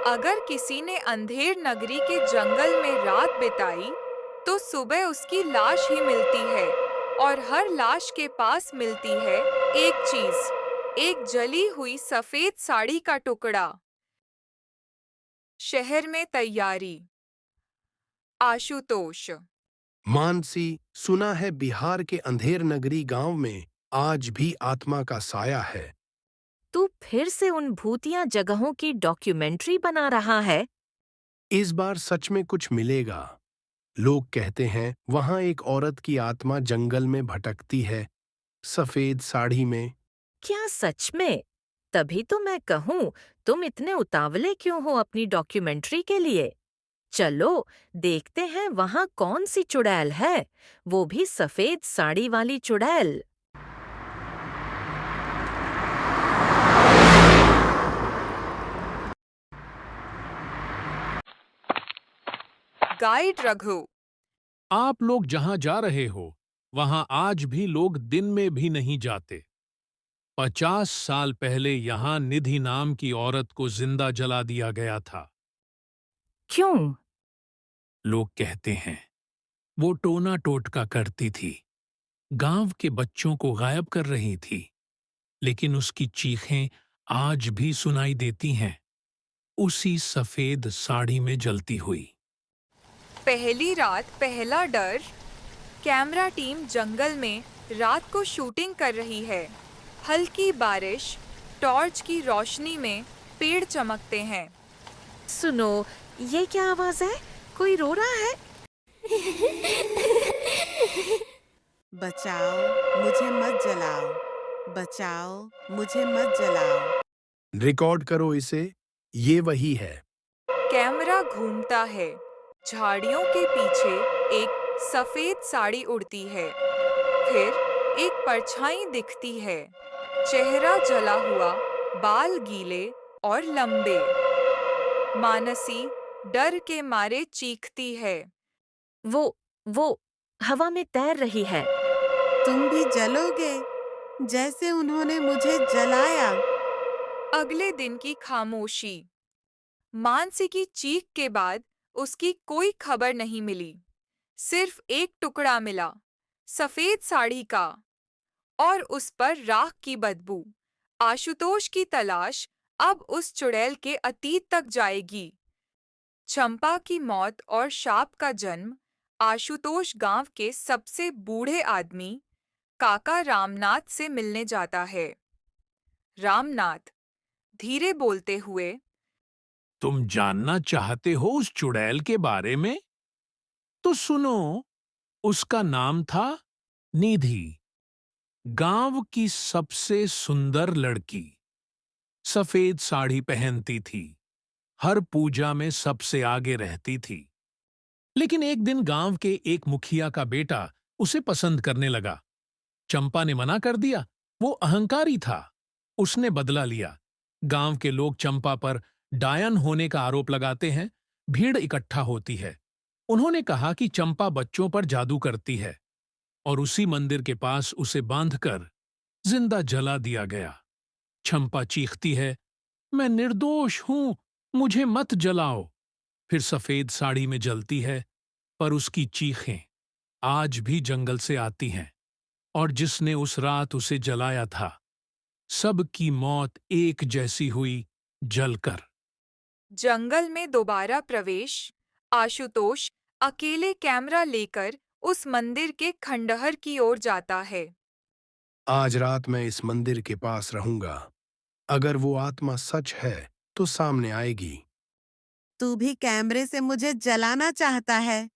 अगर किसी ने अंधेर नगरी के जंगल में रात बिताई, तो सुबह उसकी लाश ही मिलती है। और हर लाश के पास मिलती है एक चीज, एक जली हुई सफेद साड़ी का टुकड़ा। शहर में तैयारी। आशुतोष। मानसी, सुना है बिहार के अंधेर नगरी गांव में आज भी आत्मा का साया है। तू फिर से उन भूतिया जगहों की डॉक्यूमेंट्री बना रहा है? इस बार सच में कुछ मिलेगा। लोग कहते हैं वहां एक औरत की आत्मा जंगल में भटकती है, सफेद साड़ी में। क्या सच में? तभी तो मैं कहूँ, तुम इतने उतावले क्यों हो अपनी डॉक्यूमेंट्री के लिए? चलो, देखते हैं वहाँ कौन सी चुड़ैल है, वो भी सफेद साड़ी वाली चुड़ैल। गाइड रघु। आप लोग जहां जा रहे हो, वहां आज भी लोग दिन में भी नहीं जाते। 50 साल पहले यहां निधि नाम की औरत को जिंदा जला दिया गया था। क्यों? लोग कहते हैं वो टोना टोटका करती थी, गांव के बच्चों को गायब कर रही थी, लेकिन उसकी चीखें आज भी सुनाई देती हैं, उसी सफेद साड़ी में जलती हुई। पहली रात पहला डर। कैमरा टीम जंगल में रात को शूटिंग कर रही है। हल्की बारिश, टॉर्च की रोशनी में पेड़ चमकते हैं। सुनो, ये क्या आवाज है? कोई रो रहा है? बचाओ, मुझे मत जलाओ। बचाओ, मुझे मत जलाओ। रिकॉर्ड करो इसे, ये वही है। कैमरा घूमता है। झाड़ियों के पीछे एक सफेद साड़ी उड़ती है। फिर एक परछाई दिखती है। चेहरा जला हुआ, बाल गीले और लंबे। मानसी डर के मारे चीखती है। वो हवा में तैर रही है। तुम भी जलोगे, जैसे उन्होंने मुझे जलाया। अगले दिन की खामोशी। मानसी की चीख के बाद उसकी कोई खबर नहीं मिली। सिर्फ एक टुकड़ा मिला, सफेद साड़ी का, और उस पर राख की बदबू। आशुतोष की तलाश अब उस चुड़ैल के अतीत तक जाएगी। चंपा की मौत और शाप का जन्म। आशुतोष गांव के सबसे बूढ़े आदमी काका रामनाथ से मिलने जाता है। रामनाथ धीरे बोलते हुए। तुम जानना चाहते हो उस चुड़ैल के बारे में? तो सुनो, उसका नाम था निधि, गांव की सबसे सुंदर लड़की। सफेद साड़ी पहनती थी, हर पूजा में सबसे आगे रहती थी। लेकिन एक दिन गांव के एक मुखिया का बेटा उसे पसंद करने लगा। चंपा ने मना कर दिया, वो अहंकारी था। उसने बदला लिया। गांव के लोग चंपा पर डायन होने का आरोप लगाते हैं। भीड़ इकट्ठा होती है। उन्होंने कहा कि चंपा बच्चों पर जादू करती है, और उसी मंदिर के पास उसे बांधकर जिंदा जला दिया गया। चंपा चीखती है, मैं निर्दोष हूं, मुझे मत जलाओ। फिर सफेद साड़ी में जलती है, पर उसकी चीखें आज भी जंगल से आती हैं। और जिसने उस रात उसे जलाया था, सबकी मौत एक जैसी हुई, जलकर। जंगल में दोबारा प्रवेश। आशुतोष अकेले कैमरा लेकर उस मंदिर के खंडहर की ओर जाता है। आज रात मैं इस मंदिर के पास रहूंगा। अगर वो आत्मा सच है तो सामने आएगी। तू भी कैमरे से मुझे जलाना चाहता है।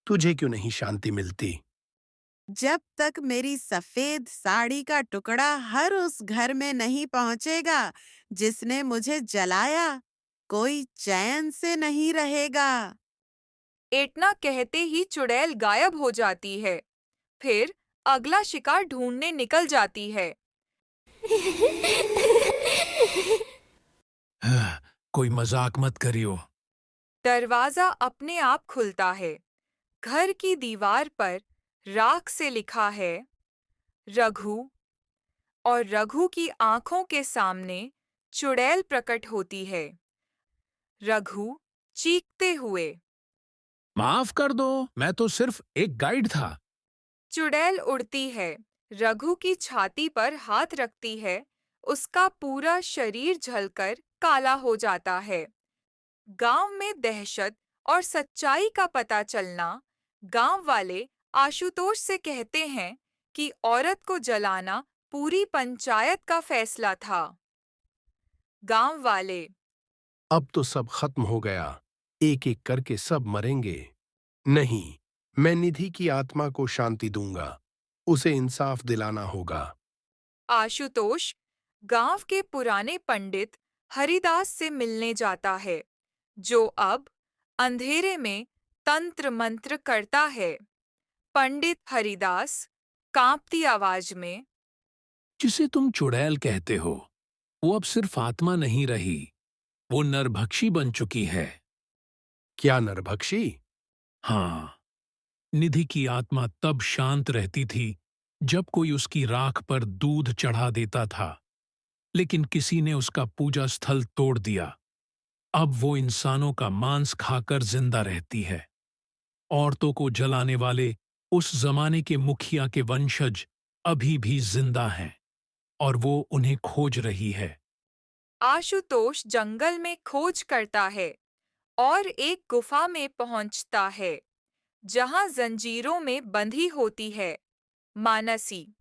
तुझे क्यों नहीं शांति मिलती? जब तक मेरी सफेद साड़ी का टुकड़ा हर उस घर में नहीं पहुंचेगा जिसने मुझे जलाया, कोई चैन से नहीं रहेगा। इतना कहते ही चुड़ैल गायब हो जाती है। फिर अगला शिकार ढूंढने निकल जाती है। कोई मजाक मत करियो। दरवाजा अपने आप खुलता है। घर की दीवार पर राख से लिखा है, रघु। और रघु की आंखों के सामने चुड़ैल प्रकट होती है। रघु चीखते हुए। माफ कर दो, मैं तो सिर्फ एक गाइड था। चुड़ैल उड़ती है, रघु की छाती पर हाथ रखती है, उसका पूरा शरीर जलकर काला हो जाता है। गांव में दहशत और सच्चाई का पता चलना, गांव वाले आशुतोष से कहते हैं कि औरत को जलाना पूरी पंचायत का फैसला था। गांव वाले। अब तो सब खत्म हो गया, एक एक करके सब मरेंगे। नहीं, मैं निधि की आत्मा को शांति दूंगा, उसे इंसाफ दिलाना होगा। आशुतोष गांव के पुराने पंडित हरिदास से मिलने जाता है, जो अब अंधेरे में तंत्र मंत्र करता है। पंडित हरिदास कांपती आवाज में। जिसे तुम चुड़ैल कहते हो, वो अब सिर्फ आत्मा नहीं रही, वो नरभक्षी बन चुकी है। क्या नरभक्षी? हाँ, निधि की आत्मा तब शांत रहती थी जब कोई उसकी राख पर दूध चढ़ा देता था, लेकिन किसी ने उसका पूजा स्थल तोड़ दिया। अब वो इंसानों का मांस खाकर जिंदा रहती है। औरतों को जलाने वाले उस जमाने के मुखिया के वंशज अभी भी जिंदा हैं और वो उन्हें खोज रही है। आशुतोष जंगल में खोज करता है और एक गुफा में पहुंचता है, जहां जंजीरों में बंधी होती है मानसी।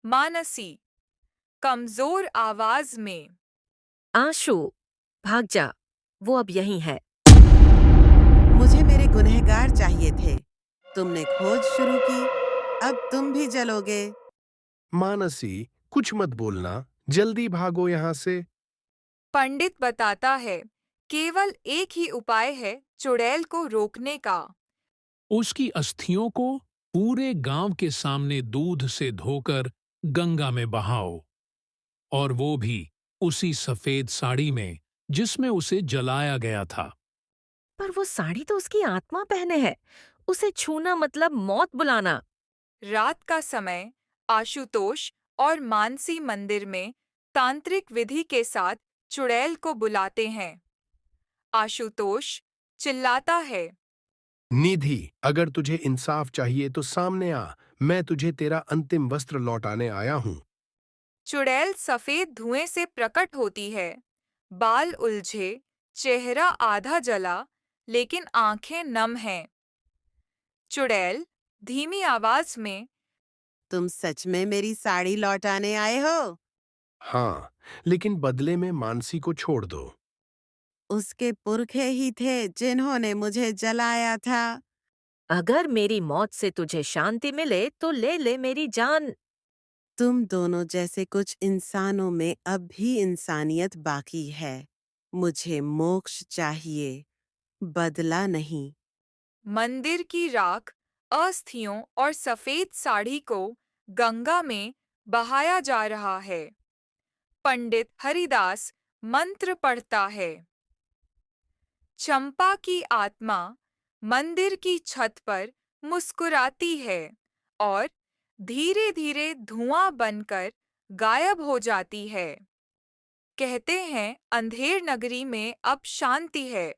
मानसी कमजोर आवाज में। आशु, भाग जा, वो अब यहीं है। मुझे मेरे गुनहगार चाहिए थे। तुमने खोज शुरू की, अब तुम भी जलोगे। मानसी, कुछ मत बोलना, जल्दी भागो यहाँ से। पंडित बताता है, केवल एक ही उपाय है चुड़ैल को रोकने का। उसकी अस्थियों को पूरे गांव के सामने दूध से धोकर गंगा में बहाओ, और वो भी उसी सफेद साड़ी में जिसमें उसे जलाया गया था। पर वो साड़ी तो उसकी आत्मा पहने है, उसे छूना मतलब मौत बुलाना। रात का समय आशुतोष और मानसी मंदिर में तांत्रिक विधि के साथ चुड़ैल को बुलाते हैं। आशुतोष चिल्लाता है। निधि, अगर तुझे इंसाफ चाहिए तो सामने आ, मैं तुझे तेरा अंतिम वस्त्र लौटाने आया हूँ। चुड़ैल सफेद धुएं से प्रकट होती है, बाल उलझे, चेहरा आधा जला, लेकिन आंखें नम हैं। चुड़ैल धीमी आवाज में। तुम सच में मेरी साड़ी लौटाने आए हो? हाँ, लेकिन बदले में मानसी को छोड़ दो। उसके पुरखे ही थे जिन्होंने मुझे जलाया था। अगर मेरी मौत से तुझे शांति मिले तो ले ले मेरी जान। तुम दोनों जैसे कुछ इंसानों में अब भी इंसानियत बाकी है। मुझे मोक्ष चाहिए, बदला नहीं। मंदिर की राख, अस्थियों और सफेद साड़ी को गंगा में बहाया जा रहा है। पंडित हरिदास मंत्र पढ़ता है। चंपा की आत्मा मंदिर की छत पर मुस्कुराती है और धीरे-धीरे धुआं बनकर गायब हो जाती है। कहते हैं अंधेर नगरी में अब शांति है,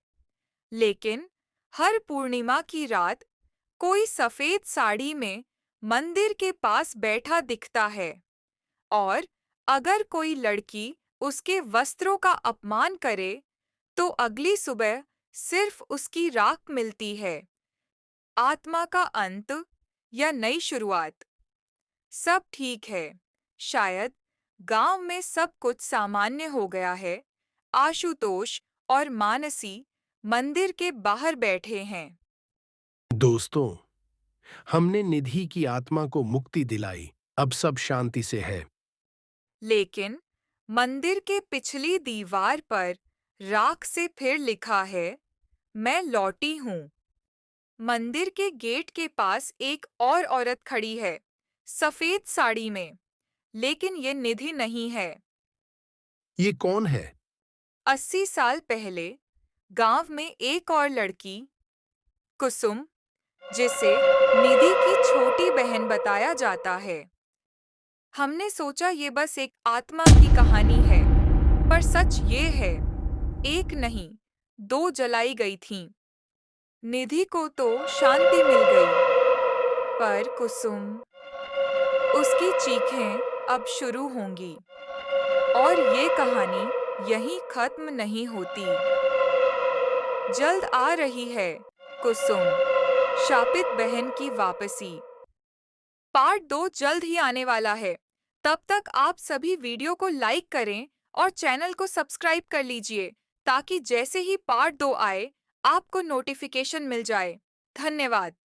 लेकिन हर पूर्णिमा की रात कोई सफेद साड़ी में मंदिर के पास बैठा दिखता है, और अगर कोई लड़की उसके वस्त्रों का अपमान करे तो अगली सुबह सिर्फ उसकी राख मिलती है। आत्मा का अंत या नई शुरुआत। सब ठीक है, शायद गांव में सब कुछ सामान्य हो गया है। आशुतोष और मानसी मंदिर के बाहर बैठे हैं। दोस्तों, हमने निधि की आत्मा को मुक्ति दिलाई, अब सब शांति से है। लेकिन मंदिर के पिछली दीवार पर राख से फिर लिखा है, मैं लौटी हूँ। मंदिर के गेट के पास एक और औरत खड़ी है, सफेद साड़ी में, लेकिन ये निधि नहीं है। ये कौन है? 80 साल पहले गांव में एक और लड़की, कुसुम, जिसे निधि की छोटी बहन बताया जाता है। हमने सोचा ये बस एक आत्मा की कहानी है, पर सच ये है, एक नहीं 2 जलाई गई थीं। निधि को तो शांति मिल गई, पर कुसुम, उसकी चीखें अब शुरू होंगी। और ये कहानी यहीं खत्म नहीं होती। जल्द आ रही है कुसुम, शापित बहन की वापसी। पार्ट 2 जल्द ही आने वाला है। तब तक आप सभी वीडियो को लाइक करें और चैनल को सब्सक्राइब कर लीजिए ताकि जैसे ही पार्ट 2 आए आपको नोटिफिकेशन मिल जाए। धन्यवाद।